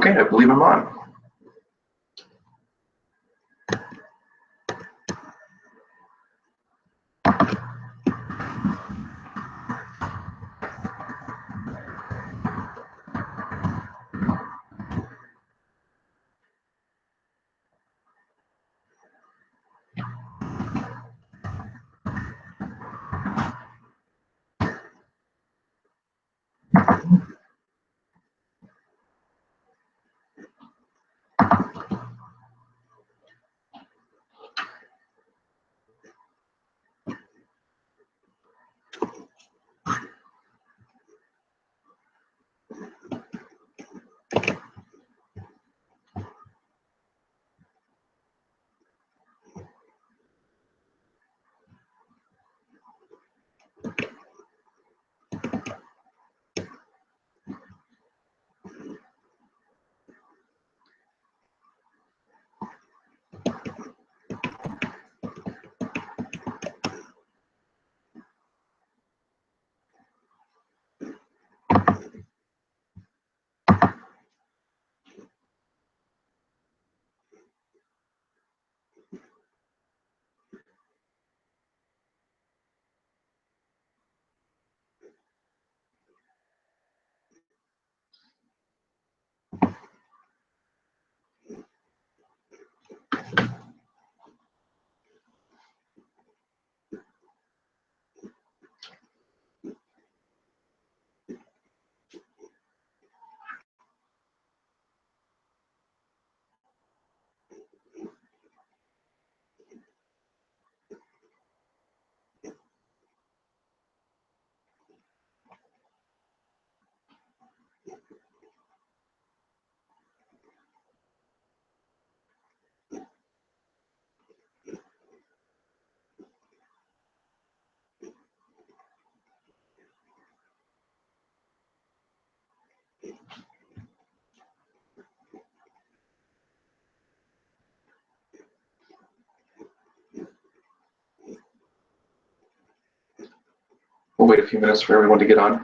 Okay, I believe I'm on. We'll wait a few minutes for everyone to get on.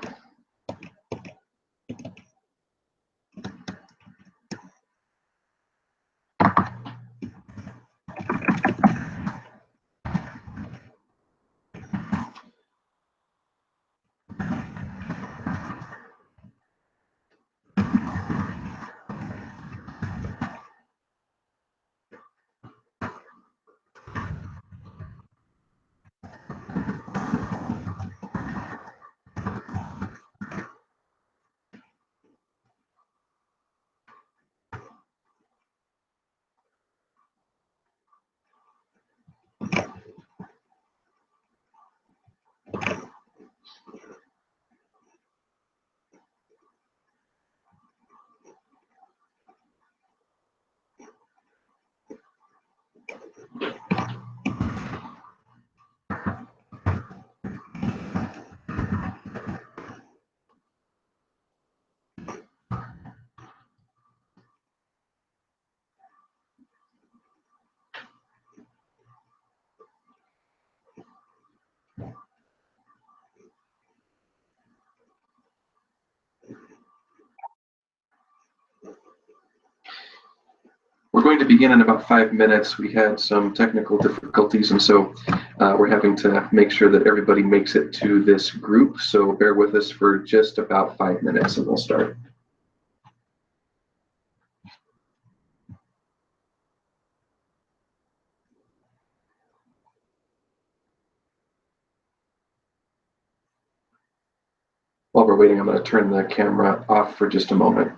We're going to begin in about 5 minutes. We had some technical difficulties, and so we're having to make sure that everybody makes it to this group. So bear with us for just about 5 minutes, and we'll start. While we're waiting, I'm going to turn the camera off for just a moment.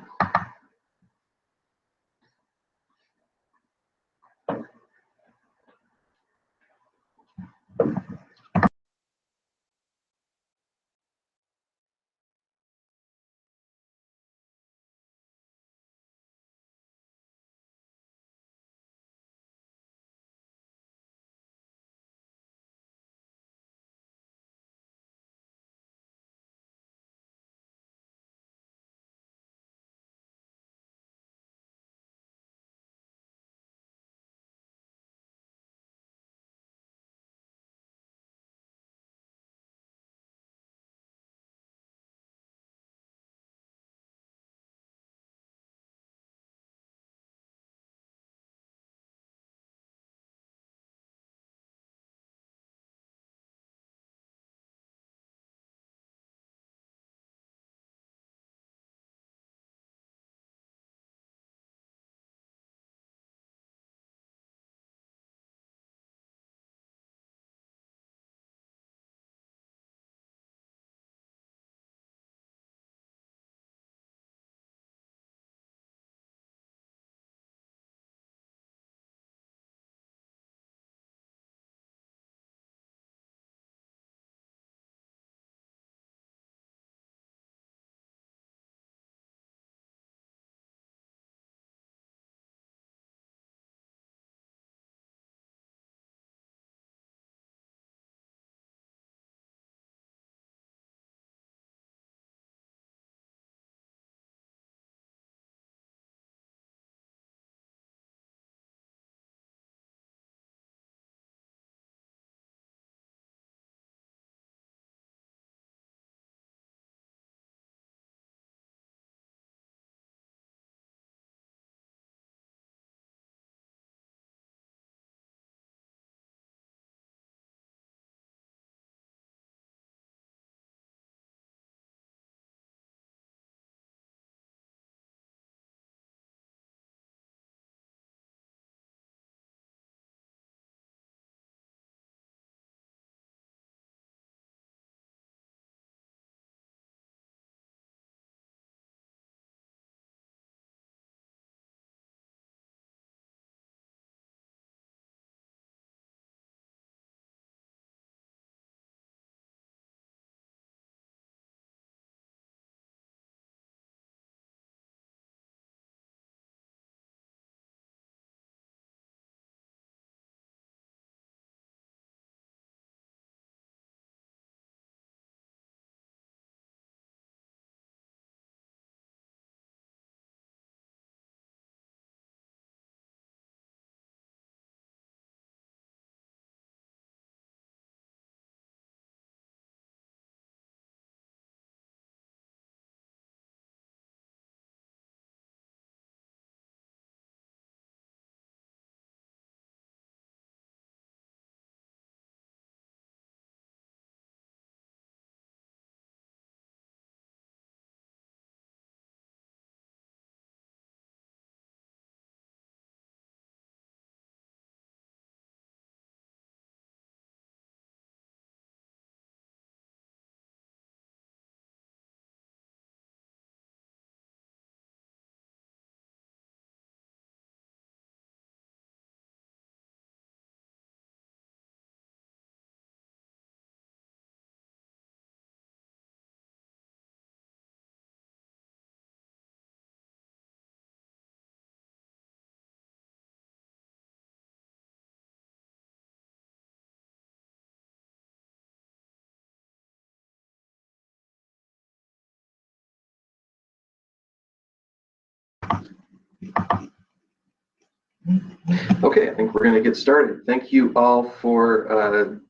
Okay, I think we're going to get started. Thank you all for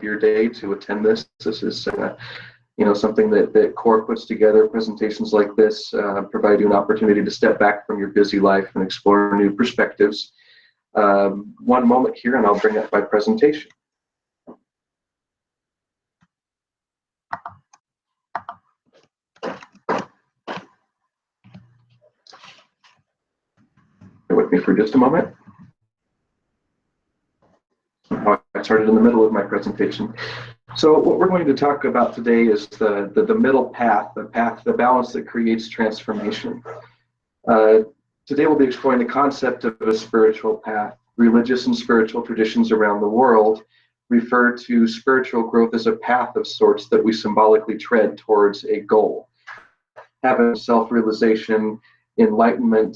your day to attend this. This is something that CORE puts together. Presentations like this provide you an opportunity to step back from your busy life and explore new perspectives. One moment here, and I'll bring up my presentation. Bear with me for just a moment. I started in the middle of my presentation. So what we're going to talk about today is the middle path, the balance that creates transformation. Today we'll be exploring the concept of a spiritual path. Religious and spiritual traditions around the world refer to spiritual growth as a path of sorts that we symbolically tread towards a goal. Having self-realization, enlightenment,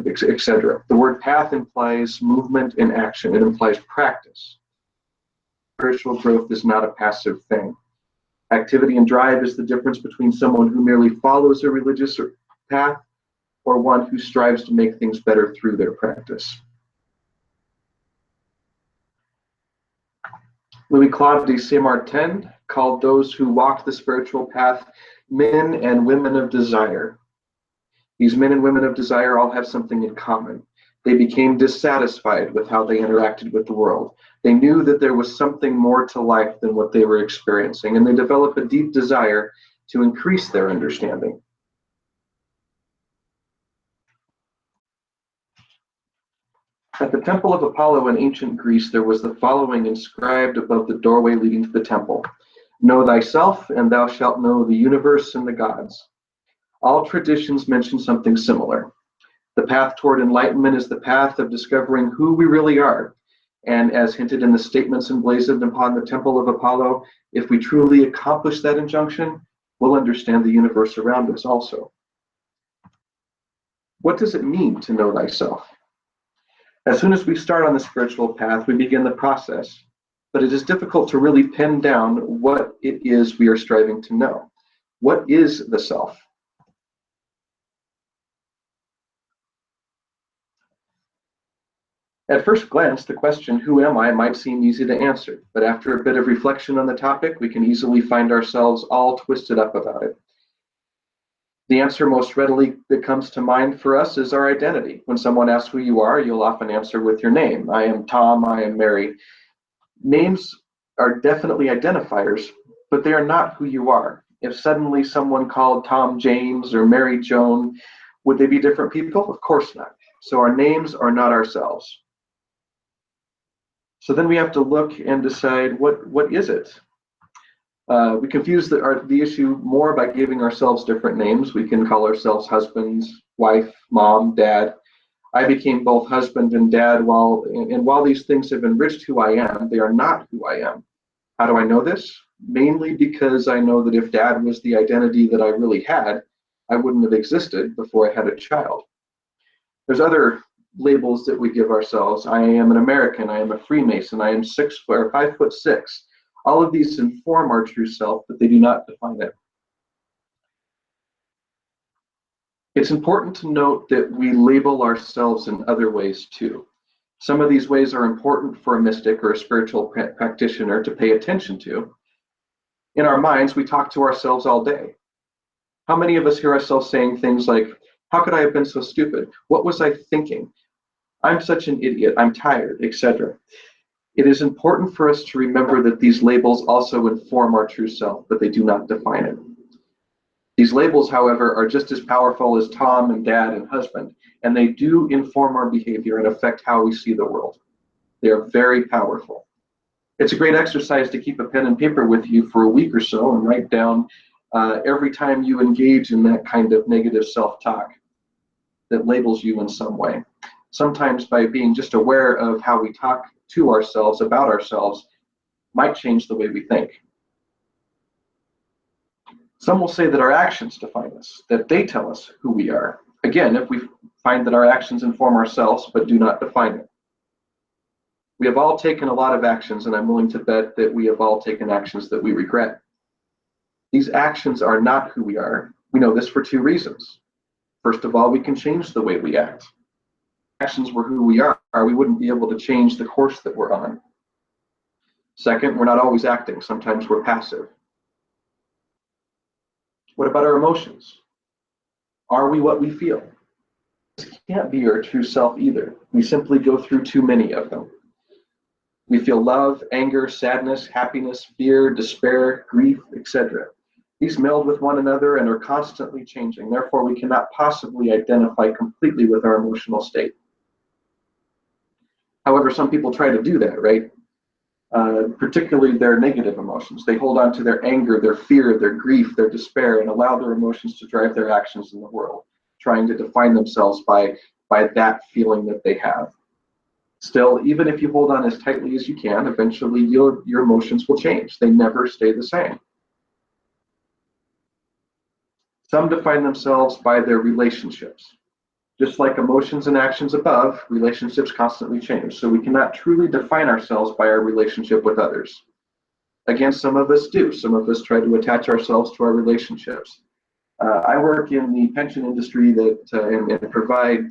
etc. The word path implies movement and action. It implies practice. Spiritual growth is not a passive thing. Activity and drive is the difference between someone who merely follows a religious path or one who strives to make things better through their practice. Louis-Claude de Saint-Martin called those who walked the spiritual path men and women of desire. These men and women of desire all have something in common. They became dissatisfied with how they interacted with the world. They knew that there was something more to life than what they were experiencing, and they developed a deep desire to increase their understanding. At the Temple of Apollo in ancient Greece, there was the following inscribed above the doorway leading to the temple: "Know thyself, and thou shalt know the universe and the gods." All traditions mention something similar. The path toward enlightenment is the path of discovering who we really are. And as hinted in the statements emblazoned upon the Temple of Apollo, if we truly accomplish that injunction, we'll understand the universe around us also. What does it mean to know thyself? As soon as we start on the spiritual path, we begin the process, but it is difficult to really pin down what it is we are striving to know. What is the self? At first glance, the question, "Who am I?" might seem easy to answer, but after a bit of reflection on the topic, we can easily find ourselves all twisted up about it. The answer most readily that comes to mind for us is our identity. When someone asks who you are, you'll often answer with your name. I am Tom, I am Mary. Names are definitely identifiers, but they are not who you are. If suddenly someone called Tom James or Mary Joan, would they be different people? Of course not. So our names are not ourselves. So then we have to look and decide what is it? We confuse the issue more by giving ourselves different names. We can call ourselves husbands, wife, mom, dad. I became both husband and dad while these things have enriched who I am, they are not who I am. How do I know this? Mainly because I know that if dad was the identity that I really had, I wouldn't have existed before I had a child. There's other labels that we give ourselves. I am an American, I am a Freemason, I am 5'6". All of these inform our true self, but they do not define it. It's important to note that we label ourselves in other ways too. Some of these ways are important for a mystic or a spiritual practitioner to pay attention to. In our minds, we talk to ourselves all day. How many of us hear ourselves saying things like, "How could I have been so stupid? What was I thinking? I'm such an idiot, I'm tired," etc. It is important for us to remember that these labels also inform our true self, but they do not define it. These labels, however, are just as powerful as Tom and dad and husband, and they do inform our behavior and affect how we see the world. They are very powerful. It's a great exercise to keep a pen and paper with you for a week or so and write down every time you engage in that kind of negative self-talk that labels you in some way. Sometimes by being just aware of how we talk to ourselves about ourselves might change the way we think. Some will say that our actions define us, that they tell us who we are. Again, if we find that our actions inform ourselves but do not define it. We have all taken a lot of actions, and I'm willing to bet that we have all taken actions that we regret. These actions are not who we are. We know this for two reasons. First of all, we can change the way we act. Actions were who we are, we wouldn't be able to change the course that we're on. Second, we're not always acting. Sometimes we're passive. What about our emotions? Are we what we feel? This can't be our true self either. We simply go through too many of them. We feel love, anger, sadness, happiness, fear, despair, grief, etc. These meld with one another and are constantly changing. Therefore, we cannot possibly identify completely with our emotional state. However, some people try to do that, right? Particularly their negative emotions. They hold on to their anger, their fear, their grief, their despair, and allow their emotions to drive their actions in the world, trying to define themselves by that feeling that they have. Still, even if you hold on as tightly as you can, eventually your emotions will change. They never stay the same. Some define themselves by their relationships. Just like emotions and actions above, relationships constantly change, so we cannot truly define ourselves by our relationship with others. Again, some of us do. Some of us try to attach ourselves to our relationships. I work in the pension industry and provide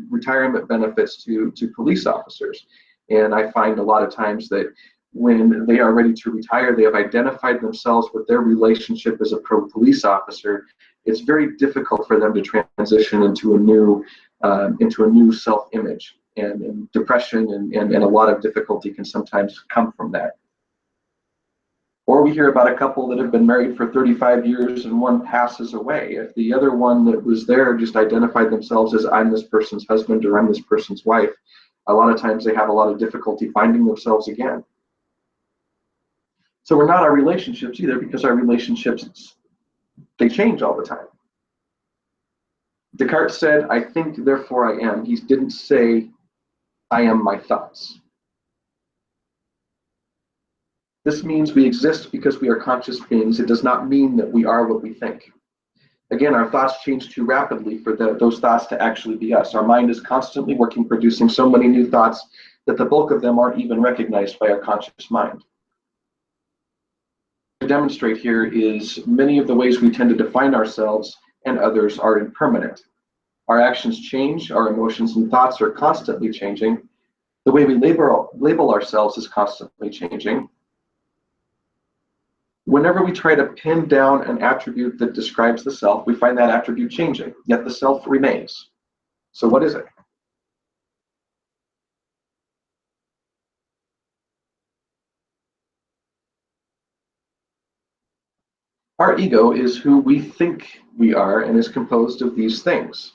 retirement benefits to police officers. And I find a lot of times that when they are ready to retire, they have identified themselves with their relationship as a police officer. It's very difficult for them to transition into a new self-image, and depression and a lot of difficulty can sometimes come from that. Or we hear about a couple that have been married for 35 years and one passes away. If the other one that was there just identified themselves as I'm this person's husband or I'm this person's wife, a lot of times they have a lot of difficulty finding themselves again. So we're not our relationships either, because our relationships, they change all the time. Descartes said, I think, therefore I am. He didn't say, I am my thoughts. This means we exist because we are conscious beings. It does not mean that we are what we think. Again, our thoughts change too rapidly for those thoughts to actually be us. Our mind is constantly working, producing so many new thoughts that the bulk of them aren't even recognized by our conscious mind. To demonstrate here is many of the ways we tend to define ourselves and others are impermanent. Our actions change, our emotions and thoughts are constantly changing. The way we label ourselves is constantly changing. Whenever we try to pin down an attribute that describes the self, we find that attribute changing, yet the self remains. So what is it? Our ego is who we think we are and is composed of these things: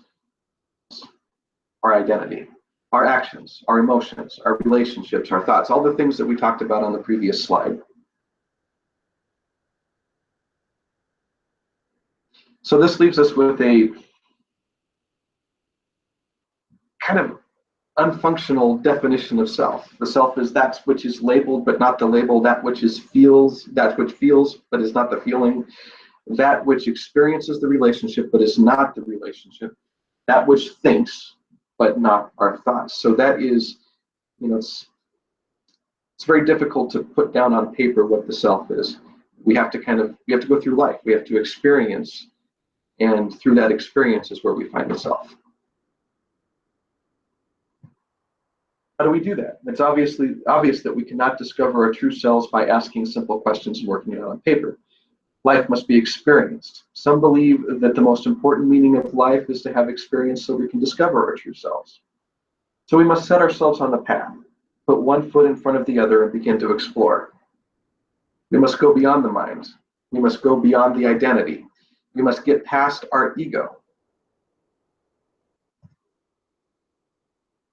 our identity, our actions, our emotions, our relationships, our thoughts, all the things that we talked about on the previous slide. So this leaves us with a kind of unfunctional definition of self. The self is that which is labeled but not the label, that which feels but is not the feeling, that which experiences the relationship but is not the relationship, that which thinks but not our thoughts. So that is, it's very difficult to put down on paper what the self is. We have to go through life. We have to experience, and through that experience is where we find the self. How do we do that? It's obvious that we cannot discover our true selves by asking simple questions and working it out on paper. Life must be experienced. Some believe that the most important meaning of life is to have experience so we can discover our true selves. So we must set ourselves on the path, put one foot in front of the other and begin to explore. We must go beyond the mind. We must go beyond the identity. We must get past our ego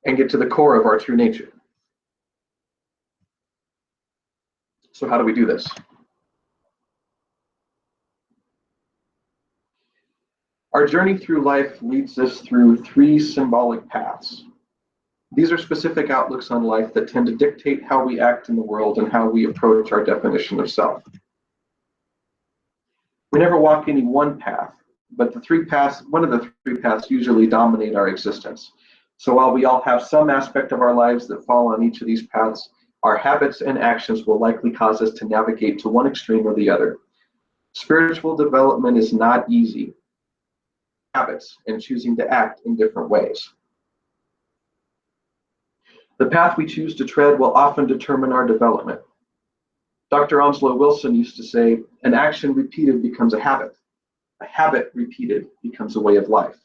and get to the core of our true nature. So how do we do this? Our journey through life leads us through three symbolic paths. These are specific outlooks on life that tend to dictate how we act in the world and how we approach our definition of self. We never walk any one path, but one of the three paths usually dominate our existence. So while we all have some aspect of our lives that fall on each of these paths, our habits and actions will likely cause us to navigate to one extreme or the other. Spiritual development is not easy. Habits and choosing to act in different ways. The path we choose to tread will often determine our development. Dr. Onslow Wilson used to say, an action repeated becomes a habit. A habit repeated becomes a way of life.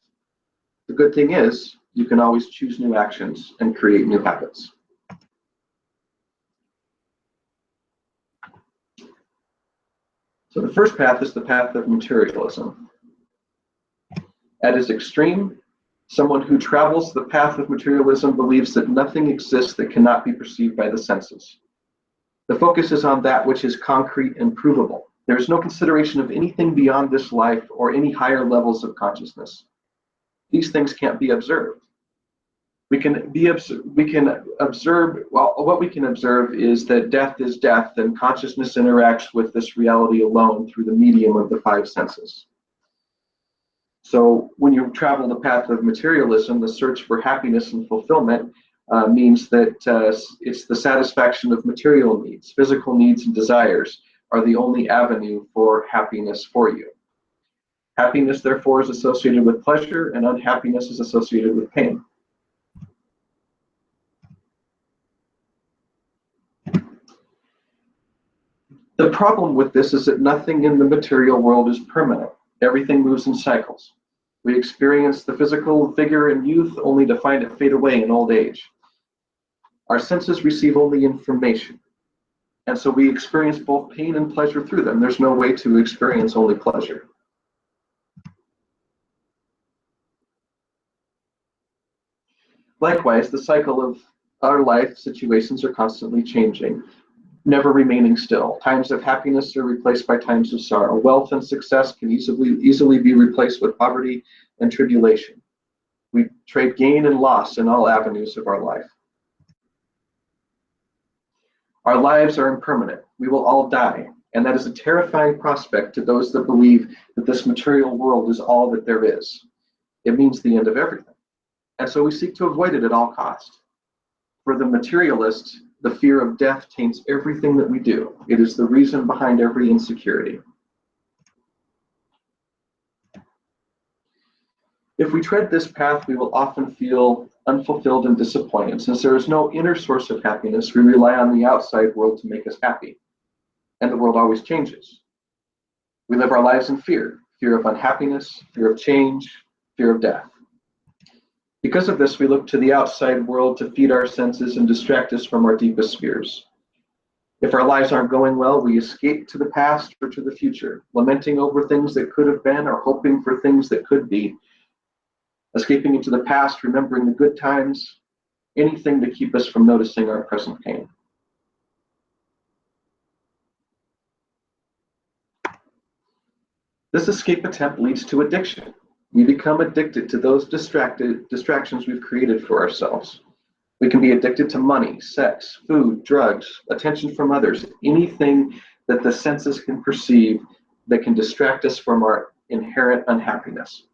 The good thing is, you can always choose new actions and create new habits. So the first path is the path of materialism. At its extreme, someone who travels the path of materialism believes that nothing exists that cannot be perceived by the senses. The focus is on that which is concrete and provable. There is no consideration of anything beyond this life or any higher levels of consciousness. These things can't be observed. What we can observe is that death is death, and consciousness interacts with this reality alone through the medium of the five senses. So when you travel the path of materialism, the search for happiness and fulfillment means that it's the satisfaction of material needs. Physical needs and desires are the only avenue for happiness for you. Happiness, therefore, is associated with pleasure, and unhappiness is associated with pain. The problem with this is that nothing in the material world is permanent. Everything moves in cycles. We experience the physical vigor in youth only to find it fade away in old age. Our senses receive only information, and so we experience both pain and pleasure through them. There's no way to experience only pleasure. Likewise, the cycle of our life situations are constantly changing, never remaining still. Times of happiness are replaced by times of sorrow. Wealth and success can easily be replaced with poverty and tribulation. We trade gain and loss in all avenues of our life. Our lives are impermanent. We will all die, and that is a terrifying prospect to those that believe that this material world is all that there is. It means the end of everything, and so we seek to avoid it at all costs. For the materialist, the fear of death taints everything that we do. It is the reason behind every insecurity. If we tread this path, we will often feel unfulfilled and disappointed. Since there is no inner source of happiness, we rely on the outside world to make us happy. And the world always changes. We live our lives in fear of unhappiness, fear of change, fear of death. Because of this, we look to the outside world to feed our senses and distract us from our deepest fears. If our lives aren't going well, we escape to the past or to the future, lamenting over things that could have been or hoping for things that could be. Escaping into the past, remembering the good times, anything to keep us from noticing our present pain. This escape attempt leads to addiction. We become addicted to those distractions we've created for ourselves. We can be addicted to money, sex, food, drugs, attention from others, anything that the senses can perceive that can distract us from our inherent unhappiness.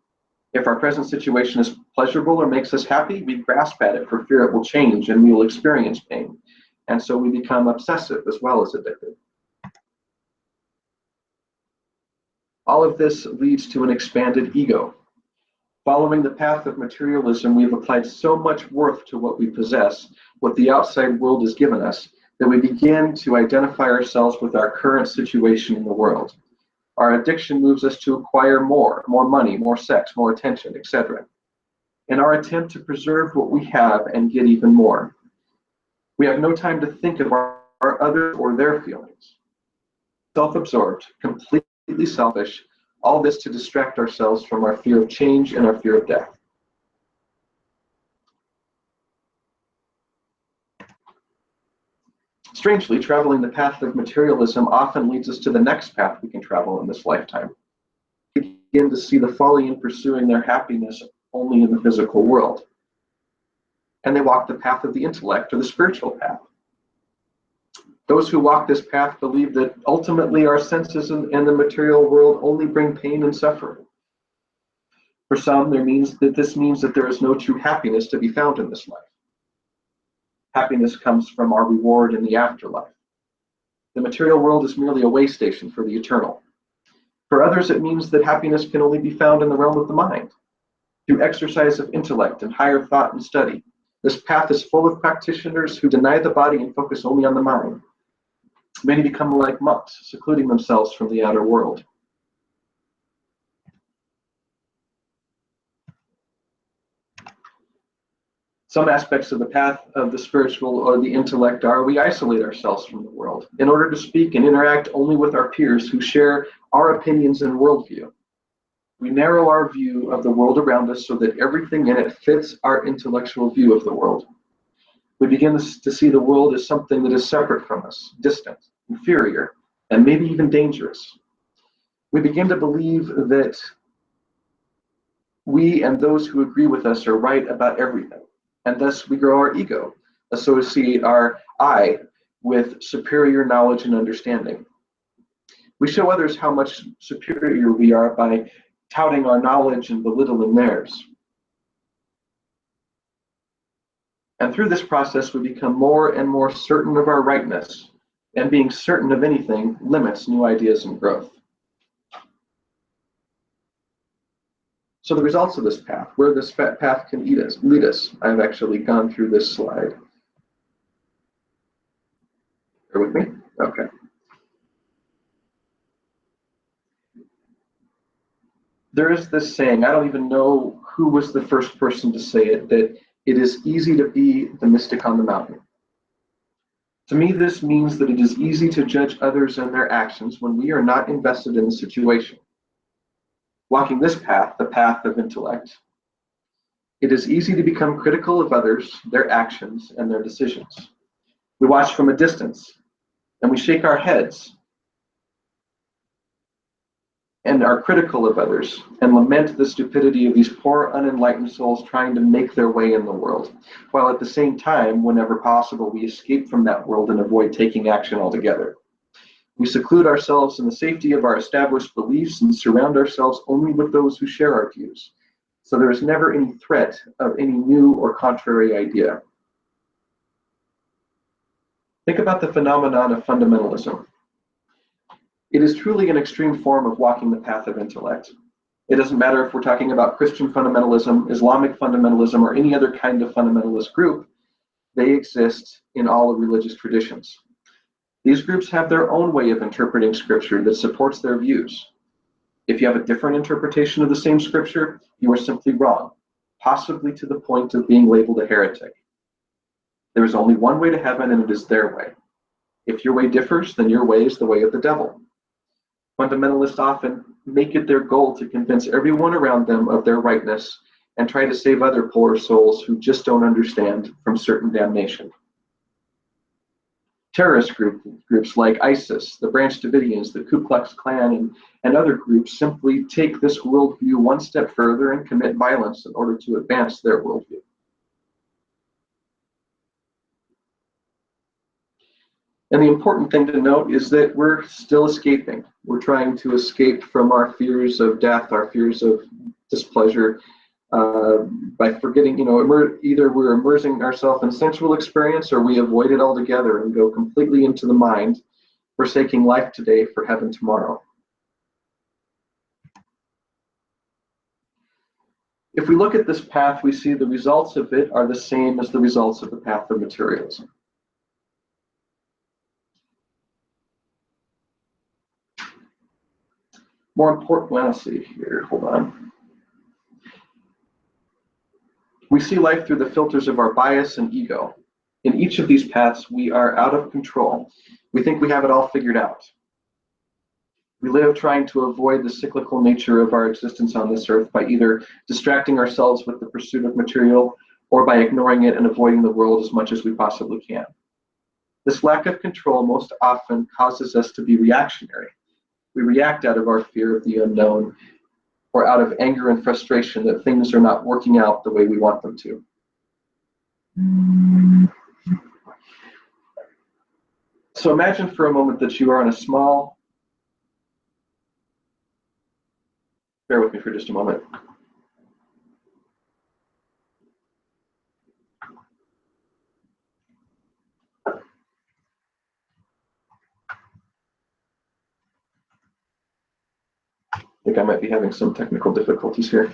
If our present situation is pleasurable or makes us happy, we grasp at it for fear it will change and we will experience pain. And so we become obsessive as well as addicted. All of this leads to an expanded ego. Following the path of materialism, we've applied so much worth to what we possess, what the outside world has given us, that we begin to identify ourselves with our current situation in the world. Our addiction moves us to acquire more money, more sex, more attention, etc. In our attempt to preserve what we have and get even more. We have no time to think of our others or their feelings. Self-absorbed, completely selfish, all this to distract ourselves from our fear of change and our fear of death. Strangely, traveling the path of materialism often leads us to the next path we can travel in this lifetime. We begin to see the folly in pursuing their happiness only in the physical world. And they walk the path of the intellect or the spiritual path. Those who walk this path believe that ultimately our senses and the material world only bring pain and suffering. For some, this means that there is no true happiness to be found in this life. Happiness comes from our reward in the afterlife. The material world is merely a way station for the eternal. For others, it means that happiness can only be found in the realm of the mind, through exercise of intellect and higher thought and study. This path is full of practitioners who deny the body and focus only on the mind. Many become like monks, secluding themselves from the outer world. Some aspects of the path of the spiritual or the intellect are we isolate ourselves from the world in order to speak and interact only with our peers who share our opinions and worldview. We narrow our view of the world around us so that everything in it fits our intellectual view of the world. We begin to see the world as something that is separate from us, distant, inferior, and maybe even dangerous. We begin to believe that we and those who agree with us are right about everything, and thus we grow our ego, associate our I with superior knowledge and understanding. We show others how much superior we are by touting our knowledge and belittling theirs. And through this process, we become more and more certain of our rightness, and being certain of anything limits new ideas and growth. So the results of this path, where this path can lead us, I've actually gone through this slide. Bear with me? Okay. There is this saying, I don't even know who was the first person to say it, that it is easy to be the mystic on the mountain. To me, this means that it is easy to judge others and their actions when we are not invested in the situation. Walking this path, the path of intellect, it is easy to become critical of others, their actions, and their decisions. We watch from a distance, and we shake our heads and are critical of others and lament the stupidity of these poor unenlightened souls trying to make their way in the world, while at the same time, whenever possible, we escape from that world and avoid taking action altogether. We seclude ourselves in the safety of our established beliefs and surround ourselves only with those who share our views, so there is never any threat of any new or contrary idea. Think about the phenomenon of fundamentalism. It is truly an extreme form of walking the path of intellect. It doesn't matter if we're talking about Christian fundamentalism, Islamic fundamentalism, or any other kind of fundamentalist group, they exist in all the religious traditions. These groups have their own way of interpreting scripture that supports their views. If you have a different interpretation of the same scripture, you are simply wrong, possibly to the point of being labeled a heretic. There is only one way to heaven, and it is their way. If your way differs, then your way is the way of the devil. Fundamentalists often make it their goal to convince everyone around them of their rightness and try to save other poor souls who just don't understand from certain damnation. Terrorist groups like ISIS, the Branch Davidians, the Ku Klux Klan, and other groups simply take this worldview one step further and commit violence in order to advance their worldview. And the important thing to note is that we're still escaping. We're trying to escape from our fears of death, our fears of displeasure, by forgetting, either we're immersing ourselves in sensual experience or we avoid it altogether and go completely into the mind, forsaking life today for heaven tomorrow. If we look at this path, we see the results of it are the same as the results of the path of materialism. More important, well, let's see here, hold on. We see life through the filters of our bias and ego. In each of these paths, we are out of control. We think we have it all figured out. We live trying to avoid the cyclical nature of our existence on this earth by either distracting ourselves with the pursuit of material or by ignoring it and avoiding the world as much as we possibly can. This lack of control most often causes us to be reactionary. We react out of our fear of the unknown or out of anger and frustration that things are not working out the way we want them to. So imagine for a moment that you are in a small, bear with me for just a moment. I think I might be having some technical difficulties here. Imagine for a moment that you are in a small, bear with me for just a moment. I think I might be having some technical difficulties here. Imagine for a moment that you are in a small, bear with me for just a moment. I think I might be having some technical difficulties here. Imagine for a moment that you are in a small, bear with me for just a moment. I think I might be having some technical difficulties here.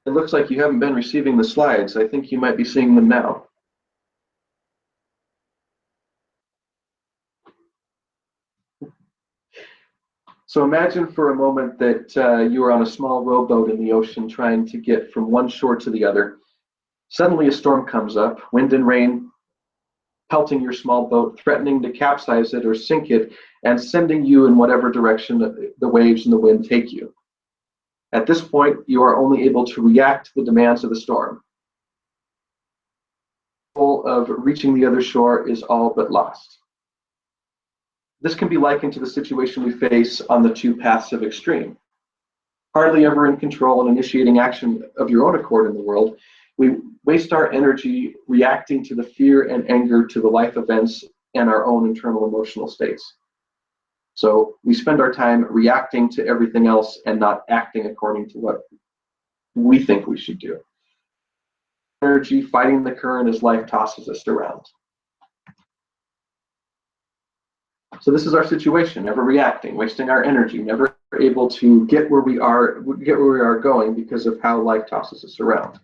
It looks like you haven't been receiving the slides. I think you might be seeing them now. So imagine for a moment that you are on a small rowboat in the ocean trying to get from one shore to the other. Suddenly a storm comes up, wind and rain pelting your small boat, threatening to capsize it or sink it, and sending you in whatever direction the waves and the wind take you. At this point, you are only able to react to the demands of the storm. The goal of reaching the other shore is all but lost. This can be likened to the situation we face on the two paths of extreme. Hardly ever in control and initiating action of your own accord in the world, we waste our energy reacting to the fear and anger to the life events and our own internal emotional states. So we spend our time reacting to everything else and not acting according to what we think we should do. Energy fighting the current as life tosses us around. So this is our situation, never reacting, wasting our energy, never able to get where we are going because of how life tosses us around.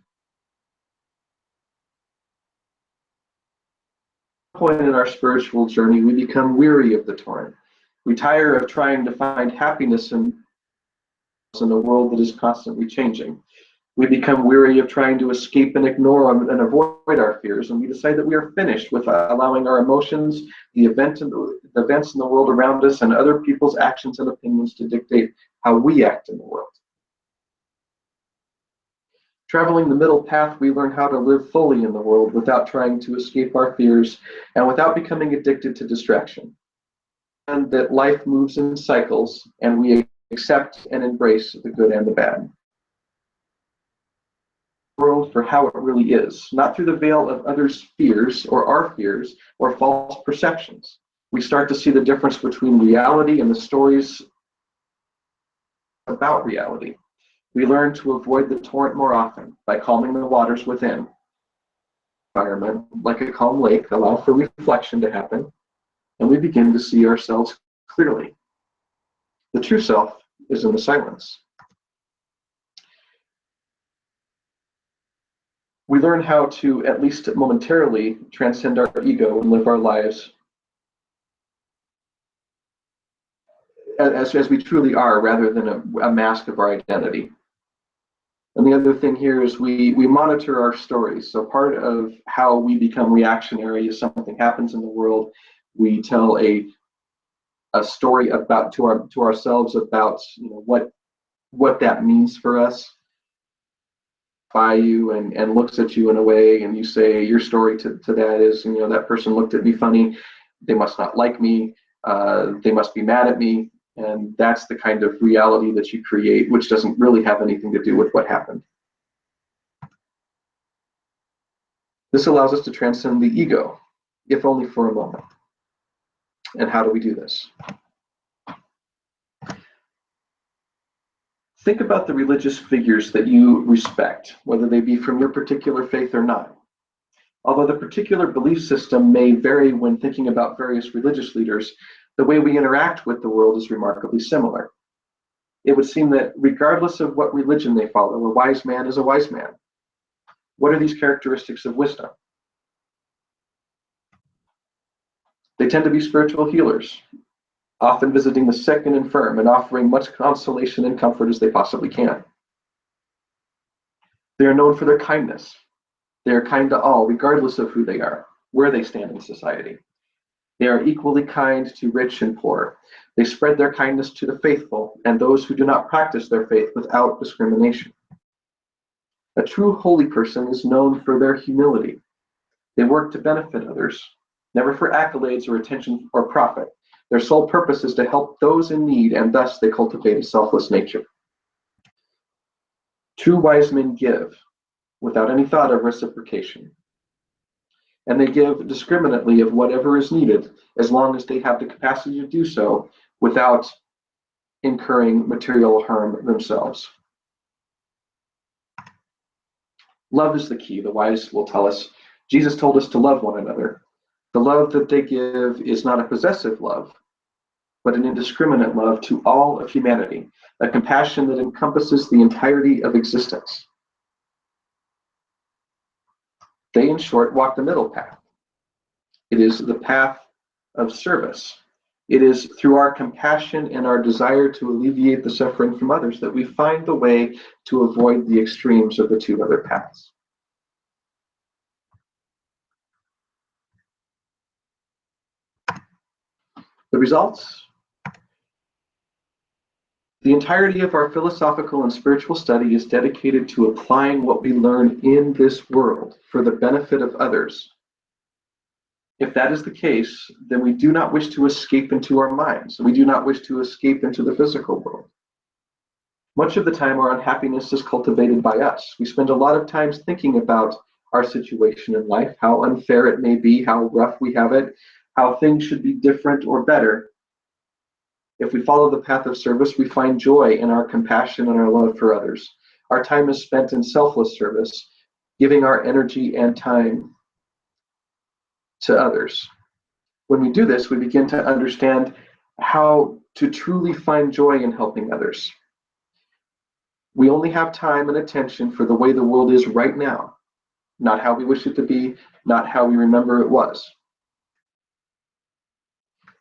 At one point in our spiritual journey, we become weary of the torrent. We tire of trying to find happiness in a world that is constantly changing. We become weary of trying to escape and ignore and avoid our fears, and we decide that we are finished with allowing our emotions, the events in the world around us, and other people's actions and opinions to dictate how we act in the world. Traveling the middle path, we learn how to live fully in the world without trying to escape our fears and without becoming addicted to distraction. And that life moves in cycles, and we accept and embrace the good and the bad. World for how it really is, not through the veil of others' fears or our fears or false perceptions. We start to see the difference between reality and the stories about reality. We learn to avoid the torrent more often by calming the waters within. Environment, like a calm lake, allow for reflection to happen, and we begin to see ourselves clearly. The true self is in the silence. We learn how to, at least momentarily, transcend our ego and live our lives as we truly are, rather than a mask of our identity. And the other thing here is we monitor our stories. So part of how we become reactionary is something happens in the world, we tell a story about to ourselves about what that means for us. By you and looks at you in a way, and you say your story to that is, that person looked at me funny, they must not like me, they must be mad at me, and that's the kind of reality that you create, which doesn't really have anything to do with what happened. This allows us to transcend the ego, if only for a moment. And how do we do this? Think about the religious figures that you respect, whether they be from your particular faith or not. Although the particular belief system may vary when thinking about various religious leaders, the way we interact with the world is remarkably similar. It would seem that regardless of what religion they follow, a wise man is a wise man. What are these characteristics of wisdom? They tend to be spiritual healers, often visiting the sick and infirm and offering much consolation and comfort as they possibly can. They are known for their kindness. They are kind to all, regardless of who they are, where they stand in society. They are equally kind to rich and poor. They spread their kindness to the faithful and those who do not practice their faith without discrimination. A true holy person is known for their humility. They work to benefit others, never for accolades or attention or profit. Their sole purpose is to help those in need, and thus they cultivate a selfless nature. True wise men give without any thought of reciprocation. And they give discriminately of whatever is needed, as long as they have the capacity to do so without incurring material harm themselves. Love is the key, the wise will tell us. Jesus told us to love one another. The love that they give is not a possessive love, but an indiscriminate love to all of humanity, a compassion that encompasses the entirety of existence. They, in short, walk the middle path. It is the path of service. It is through our compassion and our desire to alleviate the suffering from others that we find the way to avoid the extremes of the two other paths. The results? The entirety of our philosophical and spiritual study is dedicated to applying what we learn in this world for the benefit of others. If that is the case, then we do not wish to escape into our minds. We do not wish to escape into the physical world. Much of the time, our unhappiness is cultivated by us. We spend a lot of time thinking about our situation in life, how unfair it may be, how rough we have it, how things should be different or better. If we follow the path of service, we find joy in our compassion and our love for others. Our time is spent in selfless service, giving our energy and time to others. When we do this, we begin to understand how to truly find joy in helping others. We only have time and attention for the way the world is right now, not how we wish it to be, not how we remember it was.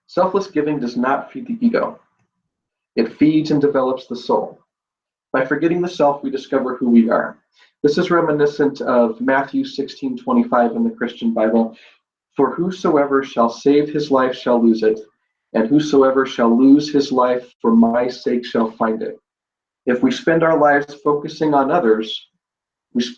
Selfless giving does not feed the ego. It feeds and develops the soul. By forgetting the self, we discover who we are. This is reminiscent of Matthew 16:25 in the Christian Bible. For whosoever shall save his life shall lose it, and whosoever shall lose his life for my sake shall find it. If we spend our lives focusing on others, if we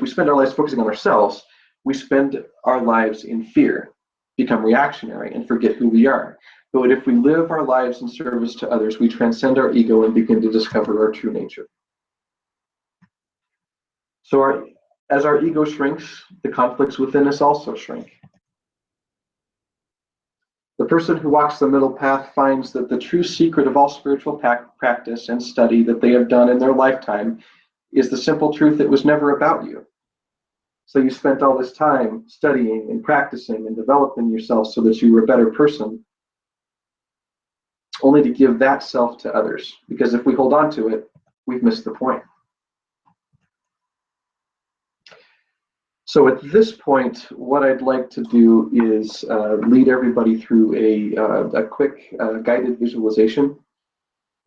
spend our lives focusing on ourselves, we spend our lives in fear, become reactionary, and forget who we are. But if we live our lives in service to others, we transcend our ego and begin to discover our true nature. So as our ego shrinks, the conflicts within us also shrink. The person who walks the middle path finds that the true secret of all spiritual practice and study that they have done in their lifetime is the simple truth it was never about you. So you spent all this time studying and practicing and developing yourself so that you were a better person, only to give that self to others. Because if we hold on to it, we've missed the point. So at this point, what I'd like to do is lead everybody through a quick guided visualization.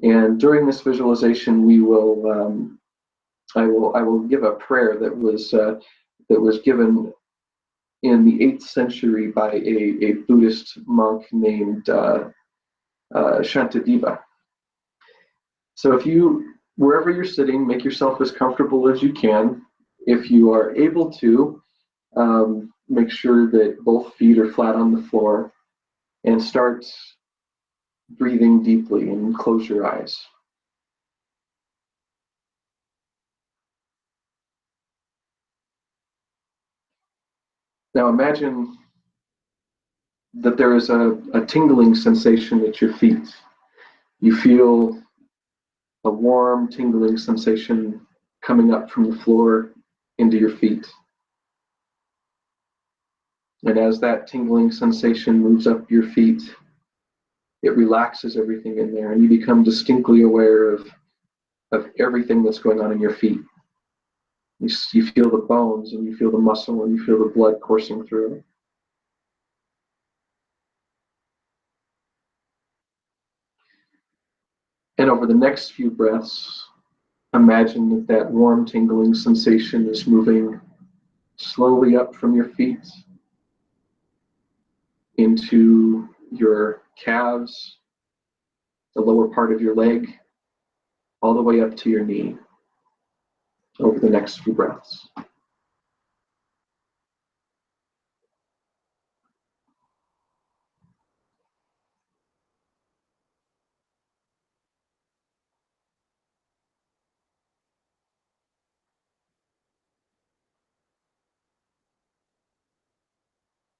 And during this visualization, I will give a prayer that was given in the 8th century by a Buddhist monk named Shantideva. So wherever you're sitting, make yourself as comfortable as you can. If you are able to, make sure that both feet are flat on the floor and start breathing deeply and close your eyes. Now imagine that there is a tingling sensation at your feet. You feel a warm tingling sensation coming up from the floor into your feet. And as that tingling sensation moves up your feet, it relaxes everything in there, and you become distinctly aware of everything that's going on in your feet. You feel the bones, and you feel the muscle, and you feel the blood coursing through. And over the next few breaths, imagine that warm tingling sensation is moving slowly up from your feet into your calves, the lower part of your leg, all the way up to your knee over the next few breaths.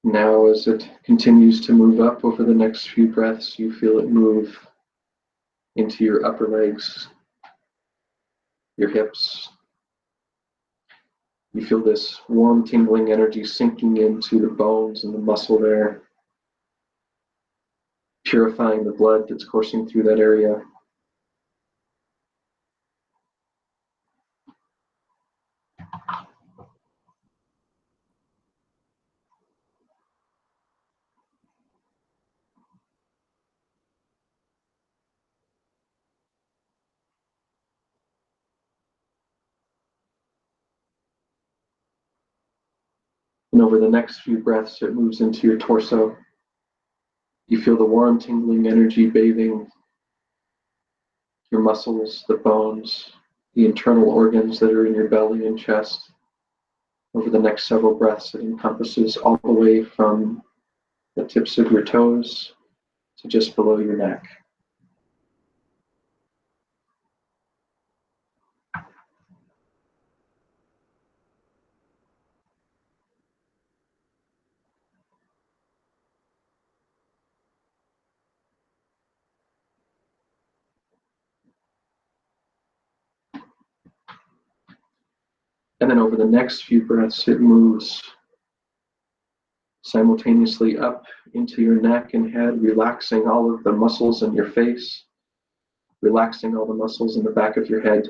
Now, as it continues to move up over the next few breaths, you feel it move into your upper legs, your hips. You feel this warm, tingling energy sinking into the bones and the muscle there, purifying the blood that's coursing through that area. And over the next few breaths, it moves into your torso. You feel the warm, tingling energy bathing your muscles, the bones, the internal organs that are in your belly and chest. Over the next several breaths, it encompasses all the way from the tips of your toes to just below your neck. And then over the next few breaths, it moves simultaneously up into your neck and head, relaxing all of the muscles in your face, relaxing all the muscles in the back of your head,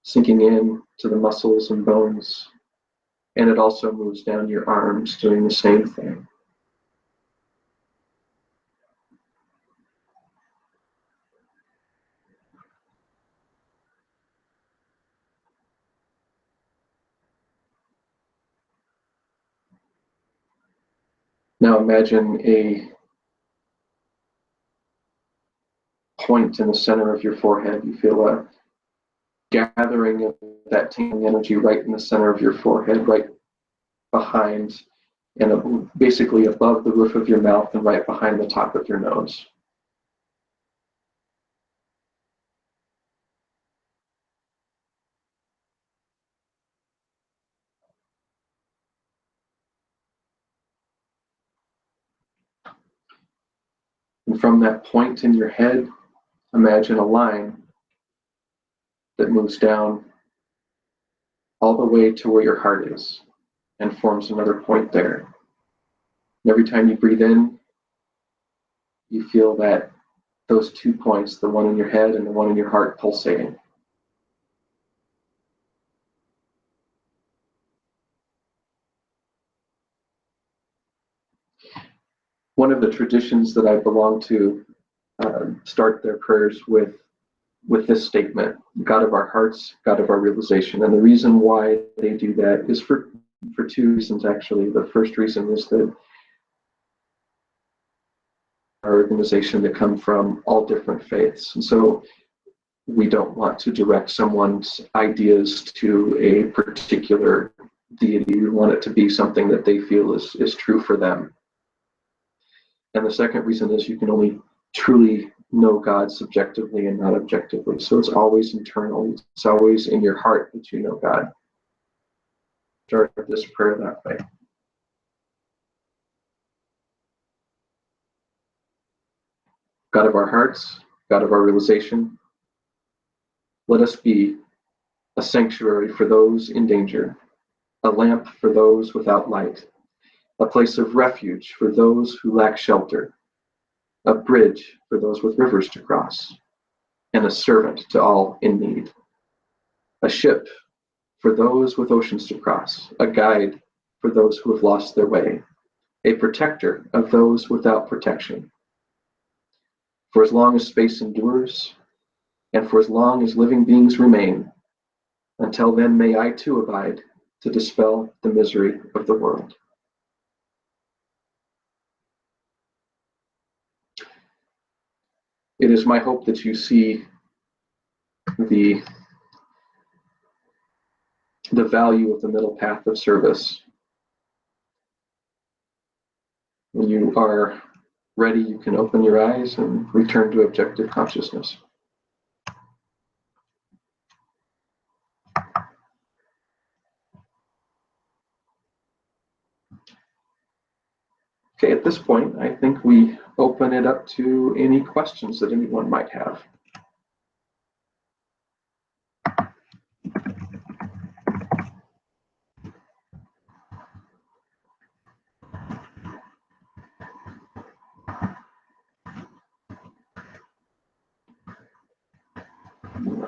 sinking in to the muscles and bones. And it also moves down your arms, doing the same thing. Now imagine a point in the center of your forehead. You feel a gathering of that tingling energy right in the center of your forehead, right behind and basically above the roof of your mouth and right behind the top of your nose. And from that point in your head, imagine a line that moves down all the way to where your heart is and forms another point there. And every time you breathe in, you feel that those 2 points, the one in your head and the one in your heart, pulsating. One of the traditions that I belong to start their prayers with this statement: God of our hearts, God of our realization. And the reason why they do that is for 2 reasons, actually. The first reason is that our organization that come from all different faiths. And so we don't want to direct someone's ideas to a particular deity. We want it to be something that they feel is true for them. And the second reason is you can only truly know God subjectively and not objectively. So it's always internal. It's always in your heart that you know God. Start this prayer that way. God of our hearts, God of our realization, let us be a sanctuary for those in danger, a lamp for those without light, a place of refuge for those who lack shelter, a bridge for those with rivers to cross, and a servant to all in need, a ship for those with oceans to cross, a guide for those who have lost their way, a protector of those without protection. For as long as space endures, and for as long as living beings remain, until then may I too abide to dispel the misery of the world. It is my hope that you see the value of the middle path of service. When you are ready, you can open your eyes and return to objective consciousness. Okay, at this point, I think we open it up to any questions that anyone might have.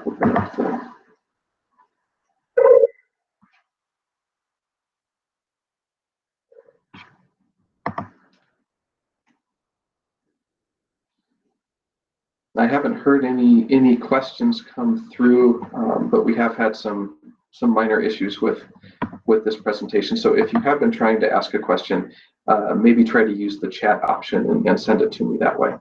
Open up the I haven't heard any questions come through, but we have had some minor issues with with this presentation. So if you have been trying to ask a question, maybe try to use the chat option and send it to me that way.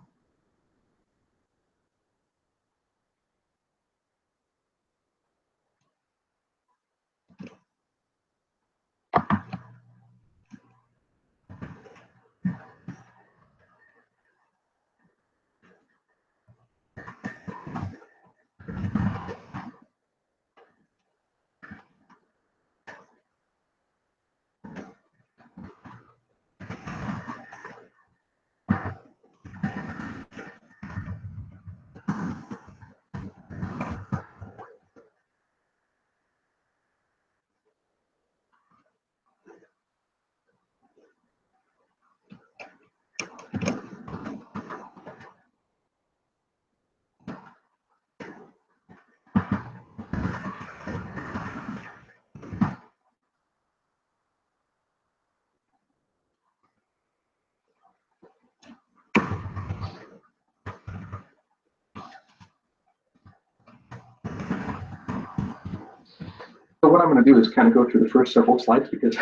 So what I'm going to do is kind of go through the first several slides because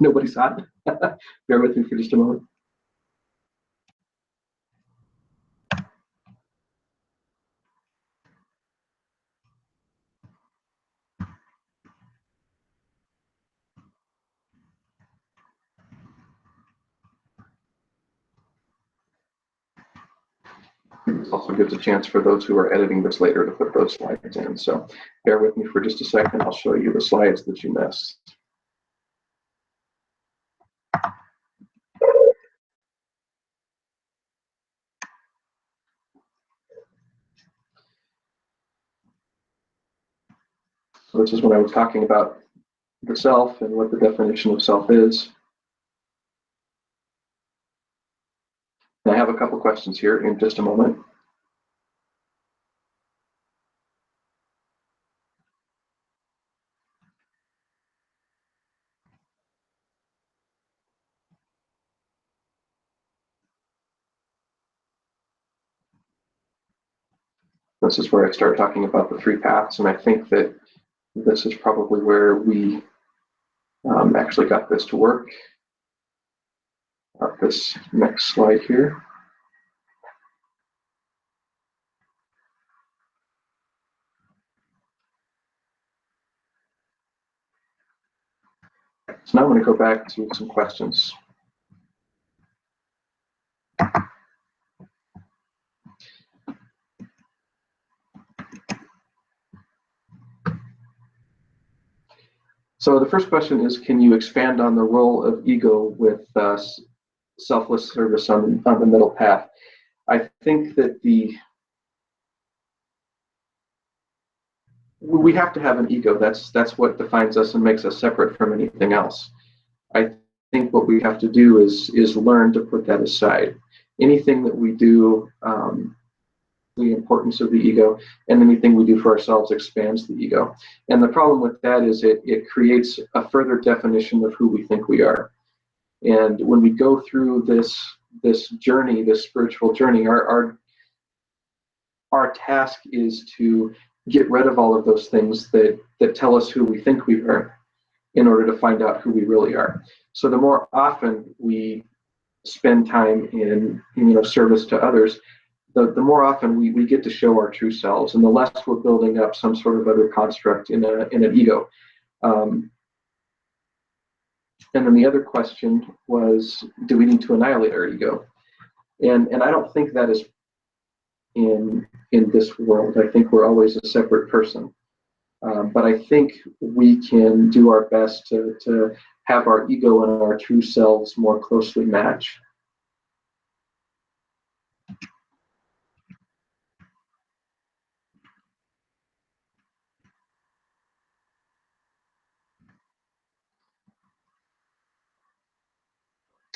nobody saw it. Bear with me for just a moment. This also gives a chance for those who are editing this later to put those slides in. So bear with me for just a second. I'll show you the slides that you missed. So this is when I was talking about the self and what the definition of self is. And I have a couple questions here in just a moment. This is where I start talking about the three paths, and I think that this is probably where we actually got this to work. This next slide here. So now I'm going to go back to some questions. So the first question is, can you expand on the role of ego with selfless service on the middle path? I think that we have to have an ego. That's what defines us and makes us separate from anything else. I think what we have to do is learn to put that aside. Anything that we do, the importance of the ego, and anything we do for ourselves expands the ego. And the problem with that is it creates a further definition of who we think we are. And when we go through this journey, this spiritual journey, our task is to get rid of all of those things that tell us who we think we are in order to find out who we really are. So the more often we spend time in service to others, the more often we get to show our true selves, and the less we're building up some sort of other construct in an ego. And then the other question was, do we need to annihilate our ego? And I don't think that is in this world. I think we're always a separate person. But I think we can do our best to have our ego and our true selves more closely match.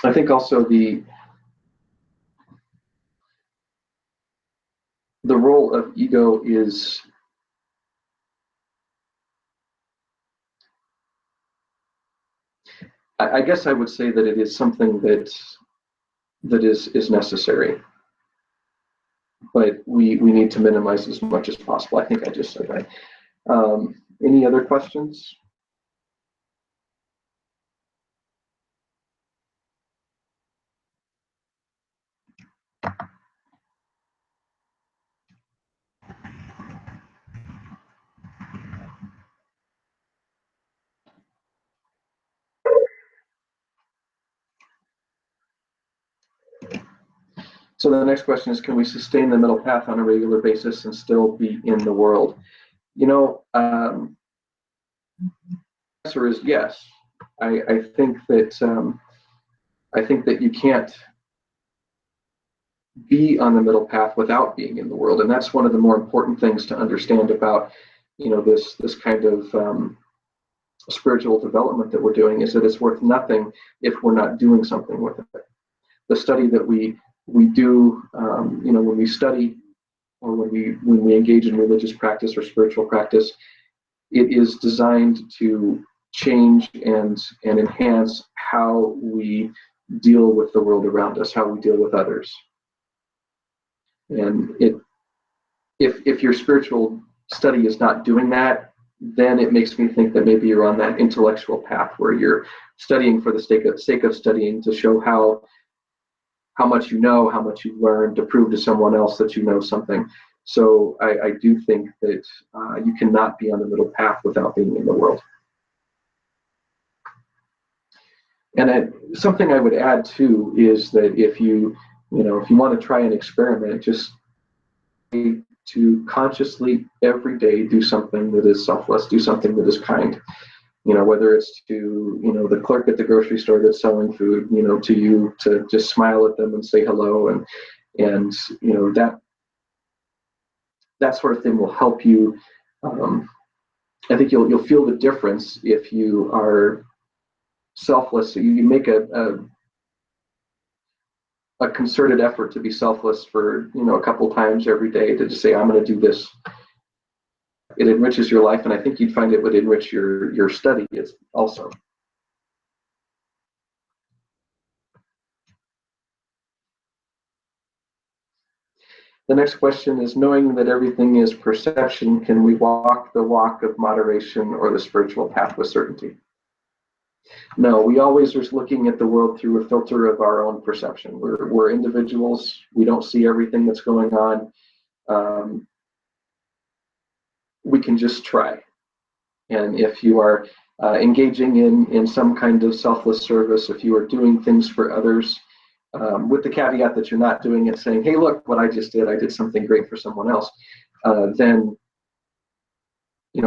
I think also the role of ego is I guess I would say that it is something that is necessary, but we need to minimize as much as possible. I think I just said that. Any other questions? So the next question is, can we sustain the middle path on a regular basis and still be in the world? The answer is yes. I think that you can't be on the middle path without being in the world, and that's one of the more important things to understand about this kind of spiritual development that we're doing, is that it's worth nothing if we're not doing something with it. The study that we do, when we study or when we engage in religious practice or spiritual practice, it is designed to change and enhance how we deal with the world around us, how we deal with others. And if your spiritual study is not doing that, then it makes me think that maybe you're on that intellectual path where you're studying for the sake of studying, to show how much you know, how much you've learned, to prove to someone else that you know something. So I do think that you cannot be on the middle path without being in the world. And something I would add too is that if you want to try an experiment, just to consciously every day do something that is selfless, do something that is kind. Whether it's to the clerk at the grocery store that's selling food, to you, to just smile at them and say hello, and that sort of thing will help you. I think you'll feel the difference if you are selfless. So you make a concerted effort to be selfless for a couple times every day, to just say, I'm going to do this. It enriches your life, and I think you'd find it would enrich your study also. The next question is, knowing that everything is perception, can we walk the walk of moderation or the spiritual path with certainty? No, we always are looking at the world through a filter of our own perception. We're individuals. We don't see everything that's going on. We can just try. And if you are engaging in some kind of selfless service, if you are doing things for others, with the caveat that you're not doing it saying, hey, look what I just did, I did something great for someone else, then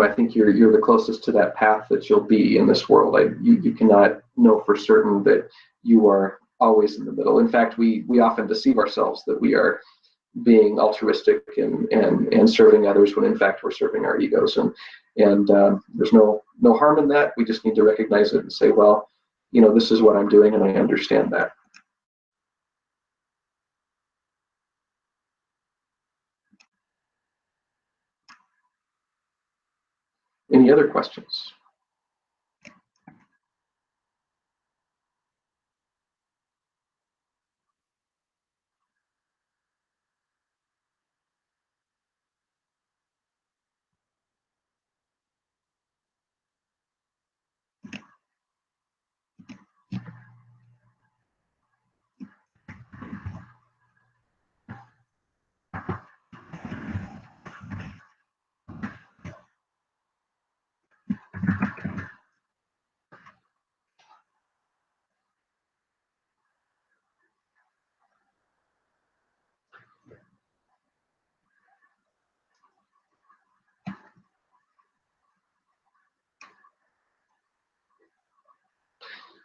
I think you're the closest to that path that you'll be in this world. You cannot know for certain that you are always in the middle. In fact, we often deceive ourselves that we are being altruistic and serving others, when in fact we're serving our egos. And there's no harm in that. We just need to recognize it and say, well, this is what I'm doing, and I understand that. Any other questions?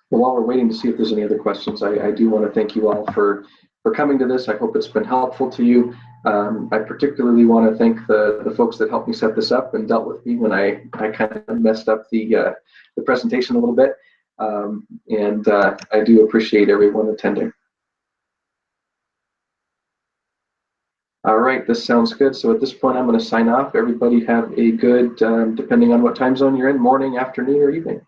Well, while we're waiting to see if there's any other questions, I do want to thank you all for coming to this. I hope it's been helpful to you. I particularly want to thank the folks that helped me set this up and dealt with me when I kind of messed up the presentation a little bit. And I do appreciate everyone attending. All right, this sounds good. So at this point, I'm going to sign off. Everybody have a good, depending on what time zone you're in, morning, afternoon, or evening.